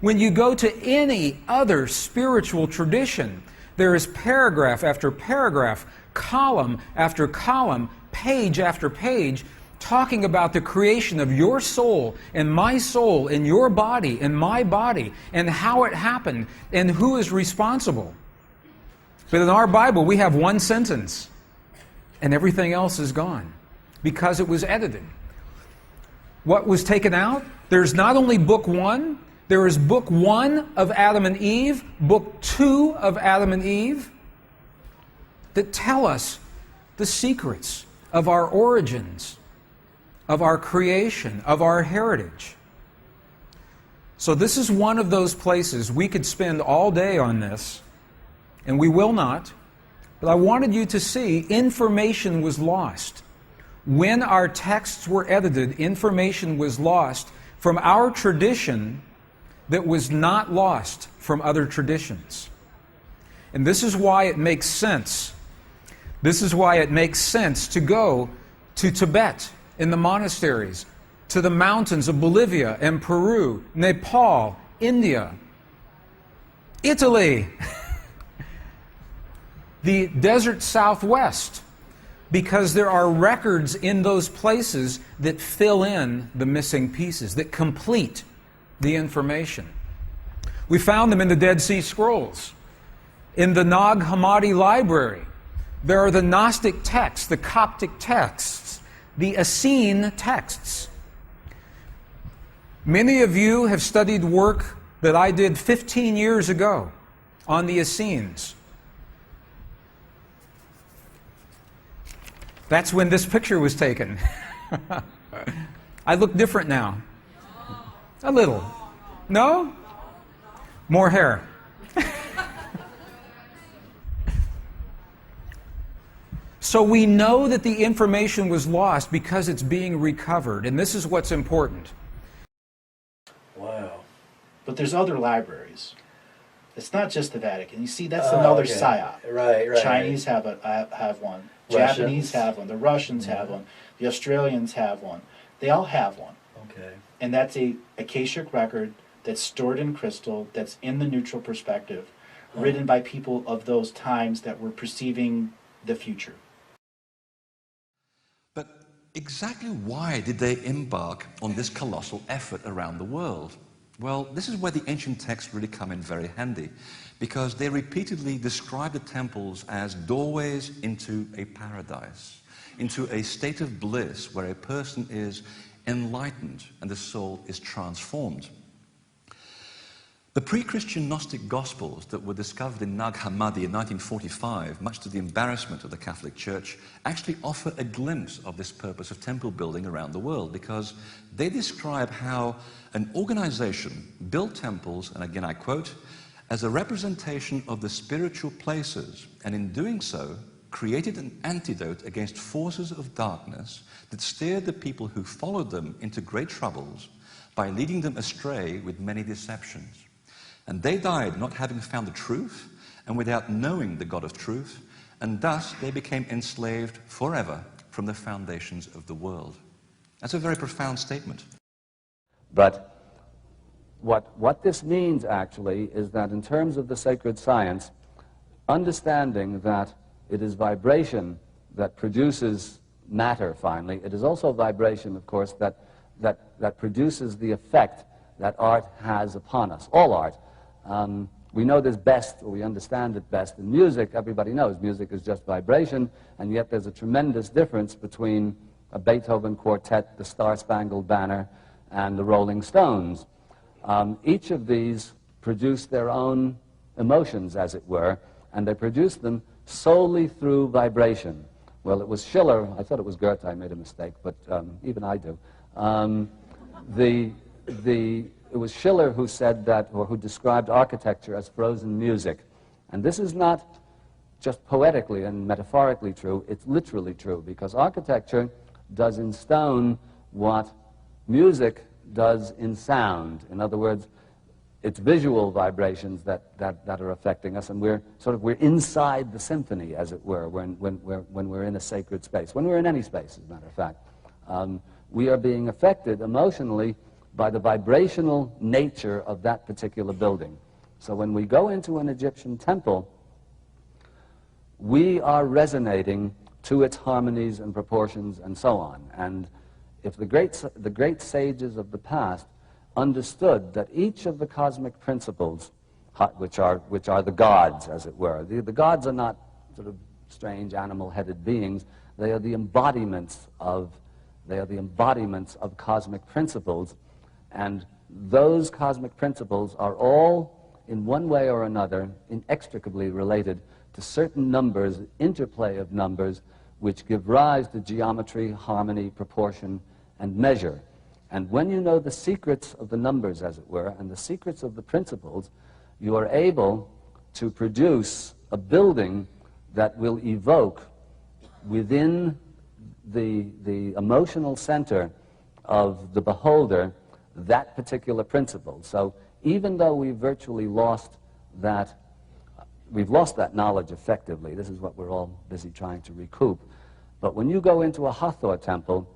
When you go to any other spiritual tradition, there is paragraph after paragraph, column after column, page after page, talking about the creation of your soul and your body and my body, and how it happened and who is responsible. But in our Bible, we have one sentence, and everything else is gone because it was edited. What was taken out? There's not only book 1, there is book 1 of Adam and Eve, book 2 of Adam and Eve, that tell us the secrets of our origins, of our creation, of our heritage. So this is one of those places we could spend all day on this, and we will not, but I wanted you to see information was lost. When our texts were edited, information was lost from our tradition that was not lost from other traditions. And this is why it makes sense. This is why it makes sense to go to Tibet in the monasteries, to the mountains of Bolivia and Peru, Nepal, India, Italy, the desert Southwest, because there are records in those places that fill in the missing pieces, that complete the information. We found them in the Dead Sea Scrolls. In the Nag Hammadi Library, there are the Gnostic texts, the Coptic texts, the Essene texts. Many of you have studied work that I did 15 years ago on the Essenes. That's when this picture was taken. I look different now. A little. No? More hair. So we know that the information was lost because it's being recovered, and this is what's important. Wow. But there's other libraries. It's not just the Vatican. You see, that's another psyop. Right. Chinese have one. Russians. Japanese have one. The Russians have one. The Australians have one. They all have one. Okay. And that's a Akashic record that's stored in crystal, that's in the neutral perspective, written by people of those times that were perceiving the future. But exactly why did they embark on this colossal effort around the world? Well, this is where the ancient texts really come in very handy, because they repeatedly describe the temples as doorways into a paradise, into a state of bliss where a person is enlightened and the soul is transformed. The pre-Christian Gnostic Gospels that were discovered in Nag Hammadi in 1945, much to the embarrassment of the Catholic Church, actually offer a glimpse of this purpose of temple building around the world, because they describe how an organization built temples, and again I quote, as a representation of the spiritual places, and in doing so, created an antidote against forces of darkness that steered the people who followed them into great troubles by leading them astray with many deceptions. And they died not having found the truth and without knowing the God of truth, and thus they became enslaved forever from the foundations of the world. That's a very profound statement. But what this means actually is that in terms of the sacred science, understanding that it is vibration that produces matter finally, it is also vibration, of course, that produces the effect that art has upon us, all art. We know this best, or we understand it best in music. Everybody knows music is just vibration, and yet there's a tremendous difference between a Beethoven quartet, the Star-Spangled Banner, and the Rolling Stones. Each of these produce their own emotions, as it were, and they produce them solely through vibration. Well, it was Schiller, I thought it was Goethe, I made a mistake, but even I do. It was Schiller who said that, or who described architecture as frozen music. And this is not just poetically and metaphorically true, it's literally true, because architecture does in stone what music does in sound. In other words, it's visual vibrations that are affecting us, and we're inside the symphony, as it were, when we're in a sacred space, when we're in any space, as a matter of fact. We are being affected emotionally by the vibrational nature of that particular building. So when we go into an Egyptian temple, we are resonating to its harmonies and proportions and so on. And if the great sages of the past understood that each of the cosmic principles, which are the gods, as it were, the gods are not sort of strange animal-headed beings, they are the embodiments of cosmic principles. And those cosmic principles are all, in one way or another, inextricably related to certain numbers, interplay of numbers, which give rise to geometry, harmony, proportion, and measure. And when you know the secrets of the numbers, as it were, and the secrets of the principles, you are able to produce a building that will evoke within the emotional center of the beholder that particular principle. So even though we've virtually lost that, we've lost that knowledge effectively, this is what we're all busy trying to recoup, but when you go into a Hathor temple,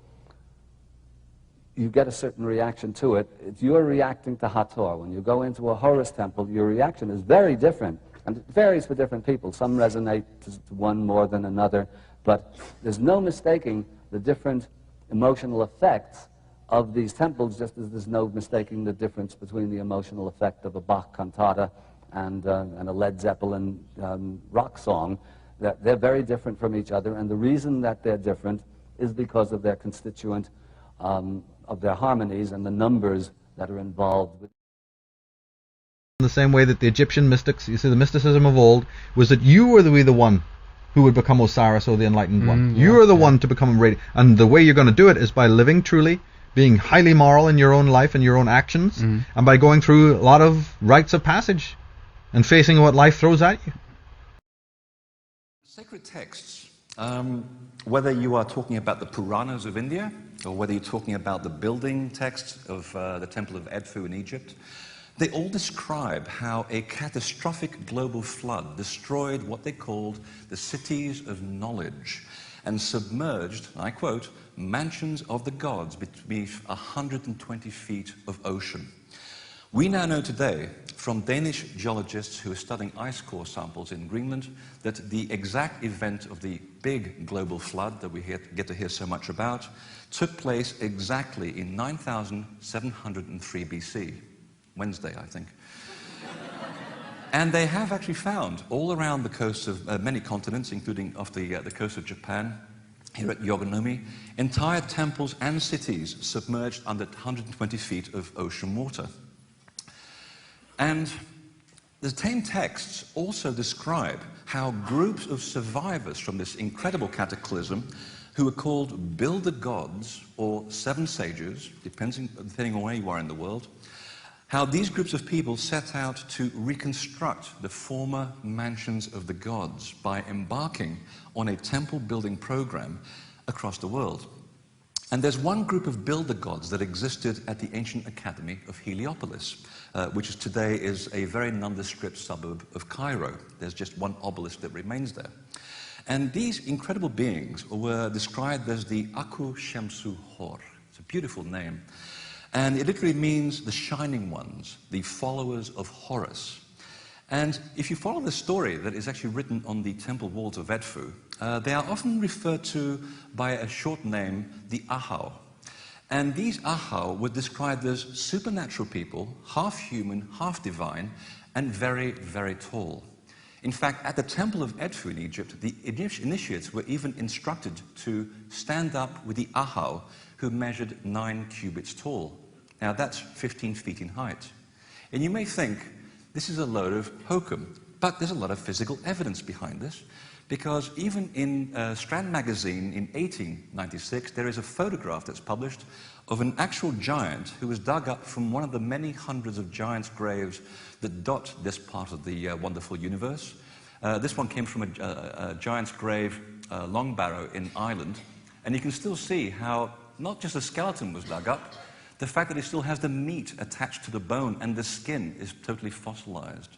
you get a certain reaction to it. You're reacting to Hathor. When you go into a Horus temple, your reaction is very different, and it varies for different people. Some resonate to one more than another, but there's no mistaking the different emotional effects of these temples, just as there's no mistaking the difference between the emotional effect of a Bach cantata and a Led Zeppelin rock song. That they're very different from each other, and the reason that they're different is because of their constituent, of their harmonies and the numbers that are involved. In the same way that the Egyptian mystics, you see, the mysticism of old was that you were the one who would become Osiris, or the enlightened one. You are the one to become radiant, and the way you're going to do it is by living truly, being highly moral in your own life and your own actions, and by going through a lot of rites of passage and facing what life throws at you. Sacred texts, whether you are talking about the Puranas of India, or whether you're talking about the building texts of the Temple of Edfu in Egypt, they all describe how a catastrophic global flood destroyed what they called the cities of knowledge and submerged, I quote, mansions of the gods beneath 120 feet of ocean. We now know today from Danish geologists who are studying ice core samples in Greenland that the exact event of the big global flood that we get to hear so much about took place exactly in 9703 BC, Wednesday, I think. And they have actually found all around the coasts of many continents, including off the coast of Japan, here at Yogonomi, entire temples and cities submerged under 120 feet of ocean water. And the same texts also describe how groups of survivors from this incredible cataclysm, who are called builder gods or seven sages, depending on where you are in the world, how these groups of people set out to reconstruct the former mansions of the gods by embarking on a temple-building program across the world. And there's one group of builder gods that existed at the ancient academy of Heliopolis, which today is a very nondescript suburb of Cairo. There's just one obelisk that remains there. And these incredible beings were described as the Aku Shemsu Hor. It's a beautiful name. And it literally means the shining ones, the followers of Horus. And if you follow the story that is actually written on the temple walls of Edfu, they are often referred to by a short name, the Ahau. And these Ahau were described as supernatural people, half human, half divine, and very, very tall. In fact, at the temple of Edfu in Egypt, the initiates were even instructed to stand up with the Ahau, who measured 9 cubits tall. Now that's 15 feet in height. And you may think, this is a load of hokum, but there's a lot of physical evidence behind this, because even in Strand magazine in 1896, there is a photograph that's published of an actual giant who was dug up from one of the many hundreds of giants' graves that dot this part of the wonderful universe. This one came from a giant's grave, Longbarrow in Ireland, and you can still see how not just a skeleton was dug up, the fact that it still has the meat attached to the bone and the skin is totally fossilized.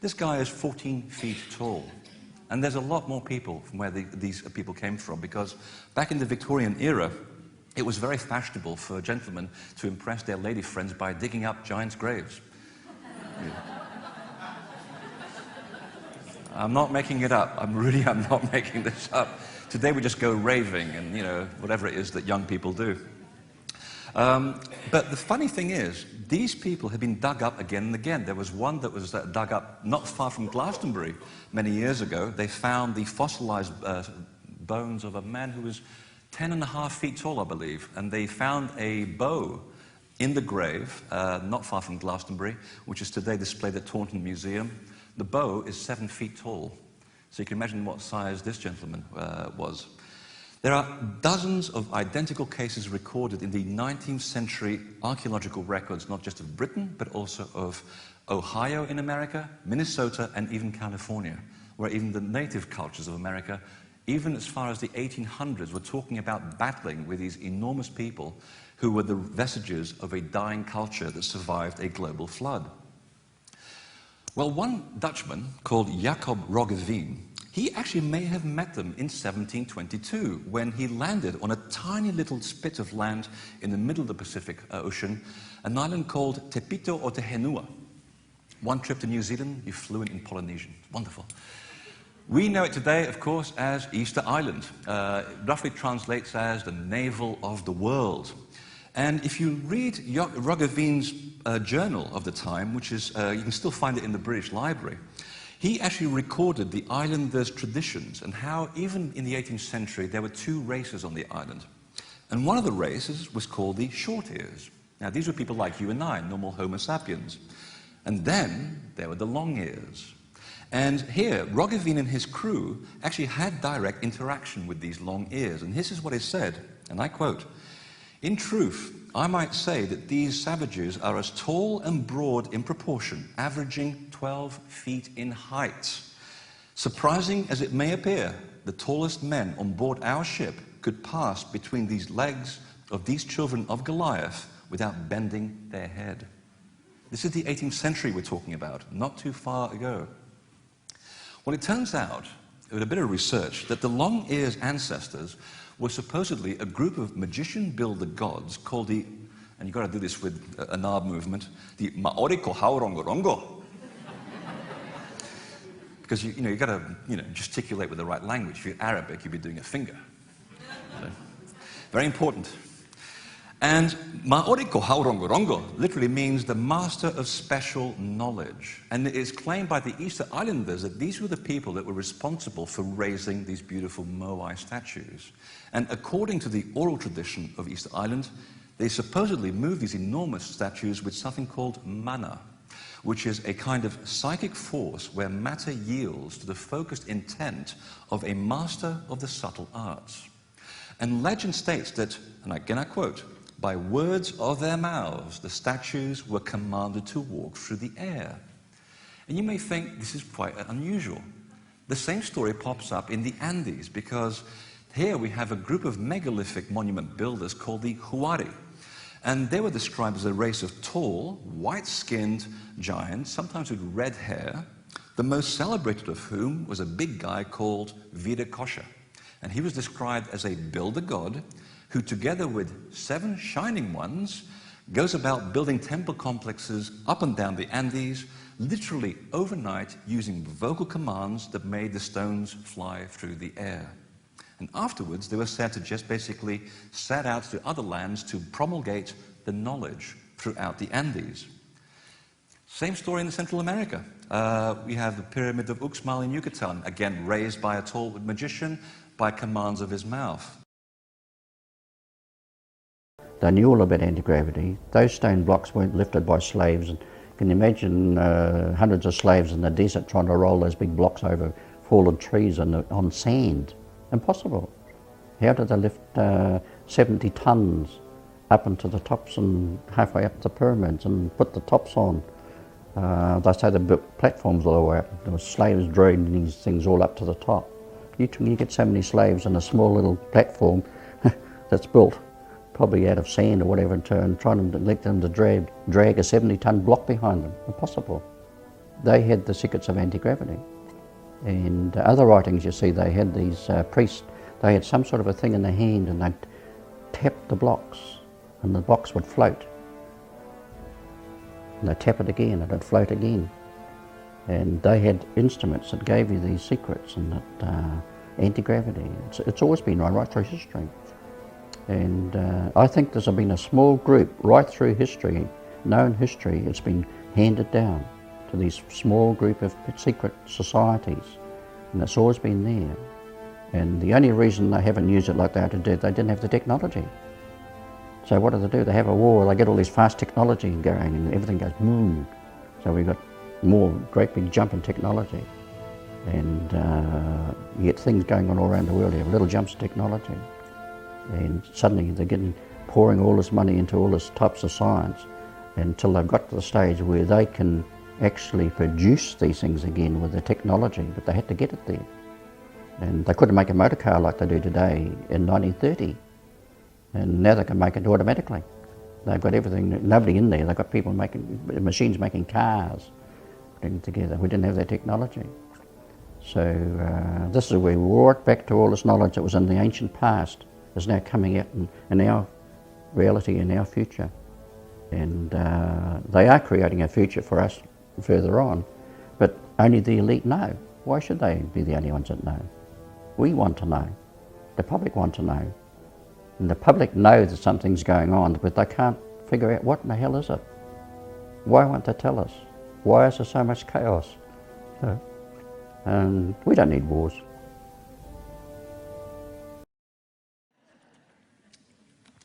This guy is 14 feet tall. And there's a lot more people from where these people came from, because back in the Victorian era, it was very fashionable for gentlemen to impress their lady friends by digging up giants' graves. I'm not making it up. I'm not making this up. Today we just go raving and, you know, whatever it is that young people do. But the funny thing is, these people have been dug up again and again. There was one that was dug up not far from Glastonbury many years ago. They found the fossilized bones of a man who was 10.5 feet tall, I believe. And they found a bow in the grave, not far from Glastonbury, which is today displayed at Taunton Museum. The bow is 7 feet tall. So you can imagine what size this gentleman was. There are dozens of identical cases recorded in the 19th century archaeological records, not just of Britain, but also of Ohio in America, Minnesota, and even California, where even the native cultures of America, even as far as the 1800s, were talking about battling with these enormous people who were the vestiges of a dying culture that survived a global flood. Well, one Dutchman called Jacob Roggeveen, he actually may have met them in 1722 when he landed on a tiny little spit of land in the middle of the Pacific Ocean, an island called Pt2 or Tehenua. One trip to New Zealand, you're fluent in Polynesian. Wonderful. We know it today, of course, as Easter Island. It roughly translates as the navel of the world. And if you read Roggeveen's journal of the time, which is, you can still find it in the British Library, he actually recorded the islanders' traditions and how even in the 18th century there were 2 races on the island. And one of the races was called the short ears. Now these were people like you and I, normal Homo sapiens. And then there were the long ears. And here, Roggeveen and his crew actually had direct interaction with these long ears. And this is what he said, and I quote, "In truth, I might say that these savages are as tall and broad in proportion, averaging 12 feet in height. Surprising as it may appear, the tallest men on board our ship could pass between these legs of these children of Goliath without bending their head." This is the 18th century we're talking about, not too far ago. Well, it turns out, with a bit of research, that the long ears ancestors were supposedly a group of magician builder gods called the, and you've got to do this with a knob movement, the Maori Kohaurongorongo. Because you've got to gesticulate with the right language. If you're Arabic, you'd be doing a finger. So, very important. And Maori Kohaurongorongo literally means the master of special knowledge. And it is claimed by the Easter Islanders that these were the people that were responsible for raising these beautiful moai statues. And according to the oral tradition of Easter Island, they supposedly moved these enormous statues with something called mana, which is a kind of psychic force where matter yields to the focused intent of a master of the subtle arts. And legend states that, and again I quote, by words of their mouths, the statues were commanded to walk through the air. And you may think this is quite unusual. The same story pops up in the Andes, because here we have a group of megalithic monument builders called the Huari. And they were described as a race of tall, white-skinned giants, sometimes with red hair, the most celebrated of whom was a big guy called Viracocha. And he was described as a builder god who, together with 7 shining ones, goes about building temple complexes up and down the Andes, literally overnight, using vocal commands that made the stones fly through the air. And afterwards, they were said to just basically set out to other lands to promulgate the knowledge throughout the Andes. Same story in Central America. We have the Pyramid of Uxmal in Yucatan, again raised by a tall magician by commands of his mouth. They knew all about anti-gravity. Those stone blocks weren't lifted by slaves. And can you imagine hundreds of slaves in the desert trying to roll those big blocks over fallen trees on sand? Impossible. How did they lift 70 tons up into the tops and halfway up the pyramids and put the tops on? They say they built platforms all the way up. There were slaves dragging these things all up to the top. You get so many slaves in a small little platform that's built probably out of sand or whatever, and trying to let them to drag a 70-ton block behind them. Impossible. They had the secrets of anti-gravity. And other writings you see, they had these priests, they had some sort of a thing in their hand and they'd tap the blocks and the blocks would float. And they'd tap it again and it'd float again. And they had instruments that gave you these secrets and that anti-gravity. It's always been right through history. And I think there's been a small group right through history, known history, it's been handed down to these small group of secret societies, and it's always been there. And the only reason they haven't used it like they did, they didn't have the technology. So what do? They have a war, they get all this fast technology going and everything goes boom. So we've got more great big jump in technology. And you get things going on all around the world, you have little jumps in technology. And suddenly they're pouring all this money into all this types of science until they've got to the stage where they can actually produce these things again with the technology, but they had to get it there. And they couldn't make a motor car like they do today in 1930. And now they can make it automatically. They've got everything, nobody in there, they've got people machines making cars, putting it together. We didn't have that technology. So this is where we're right back to all this knowledge that was in the ancient past is now coming out in our reality, in our future. And they are creating a future for us further on, but only the elite know. Why should they be the only ones that know? We want to know. The public want to know. And the public know that something's going on, but they can't figure out what in the hell is it. Why won't they tell us? Why is there so much chaos? And we don't need wars.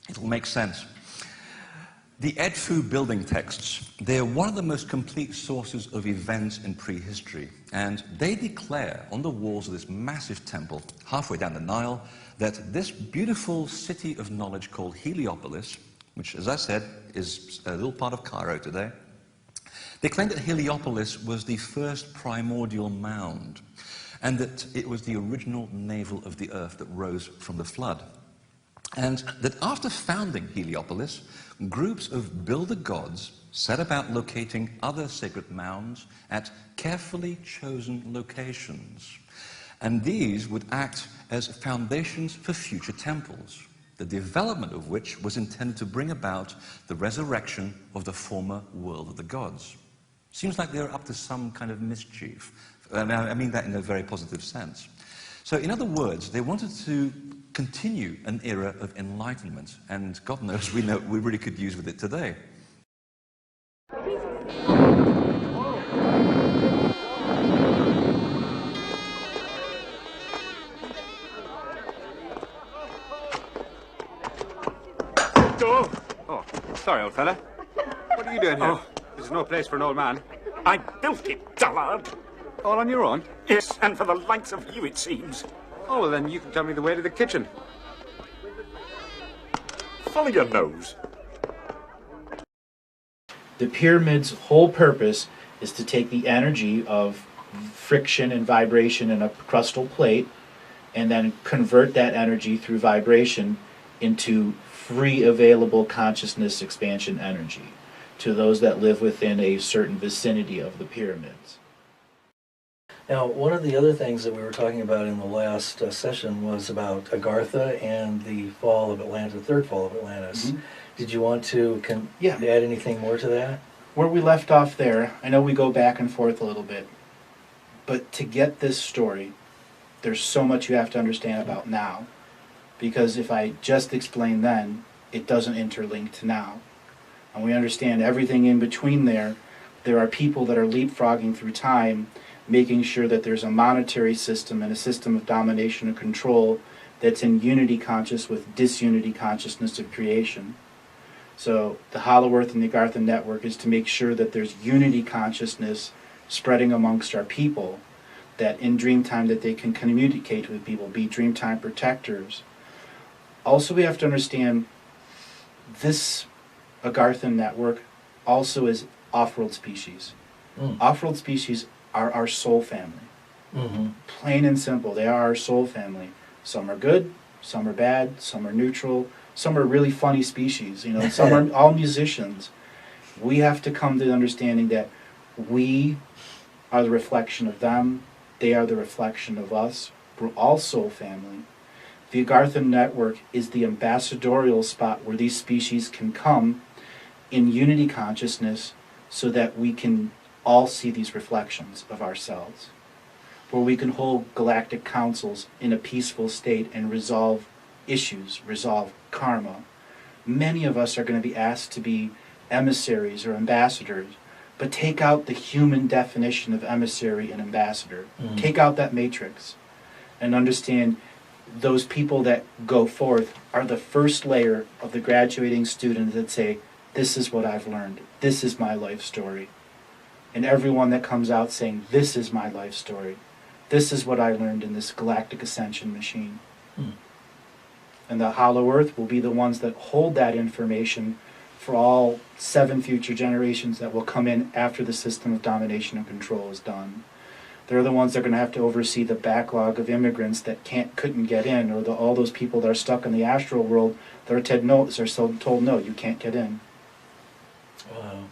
It will make sense. The Edfu building texts, they're one of the most complete sources of events in prehistory, and they declare on the walls of this massive temple, halfway down the Nile, that this beautiful city of knowledge called Heliopolis, which, as I said, is a little part of Cairo today, they claim that Heliopolis was the first primordial mound, and that it was the original navel of the earth that rose from the flood. And that after founding Heliopolis, groups of builder gods set about locating other sacred mounds at carefully chosen locations. And these would act as foundations for future temples, the development of which was intended to bring about the resurrection of the former world of the gods. Seems like they're up to some kind of mischief. I mean that in a very positive sense. So in other words, they wanted to continue an era of enlightenment, and God knows we really could use with it today. Oh, sorry, old fella. What are you doing here? Oh, this is no place for an old man. I built it, dullard. All on your own? Yes, and for the likes of you, it seems. Oh, well, then you can tell me the way to the kitchen. Follow your nose. The pyramid's whole purpose is to take the energy of friction and vibration in a crustal plate and then convert that energy through vibration into free available consciousness expansion energy to those that live within a certain vicinity of the pyramids. Now, one of the other things that we were talking about in the last session was about Agartha and the fall of Atlantis, third fall of Atlantis. Mm-hmm. Did you want to add anything more to that? Where we left off there, I know we go back and forth a little bit, but to get this story, there's so much you have to understand about now, because if I just explain then, it doesn't interlink to now. And we understand everything in between there. There are people that are leapfrogging through time, making sure that there's a monetary system and a system of domination and control that's in unity conscious with disunity consciousness of creation. So the Hollow Earth and the Agartha network is to make sure that there's unity consciousness spreading amongst our people, that in Dreamtime that they can communicate with people, be Dreamtime protectors. Also, we have to understand this Agartha network also is off-world species. Off-world species are our soul family. Mm-hmm. Plain and simple, they are our soul family. Some are good, some are bad, some are neutral, some are really funny species. You know, some are all musicians. We have to come to the understanding that we are the reflection of them, they are the reflection of us. We're all soul family. The Agartha network is the ambassadorial spot where these species can come in unity consciousness so that we can all see these reflections of ourselves, where we can hold galactic councils in a peaceful state and resolve issues, resolve karma. Many of us are going to be asked to be emissaries or ambassadors, but take out the human definition of emissary and ambassador. Mm-hmm. Take out that matrix and understand those people that go forth are the first layer of the graduating students that say, this is what I've learned, this is my life story. And everyone that comes out saying, this is my life story, this is what I learned in this galactic ascension machine. And the Hollow Earth will be the ones that hold that information for all 7 future generations that will come in after the system of domination and control is done. They're the ones that are going to have to oversee the backlog of immigrants that couldn't get in, or all those people that are stuck in the astral world that are told, no, you can't get in. Wow.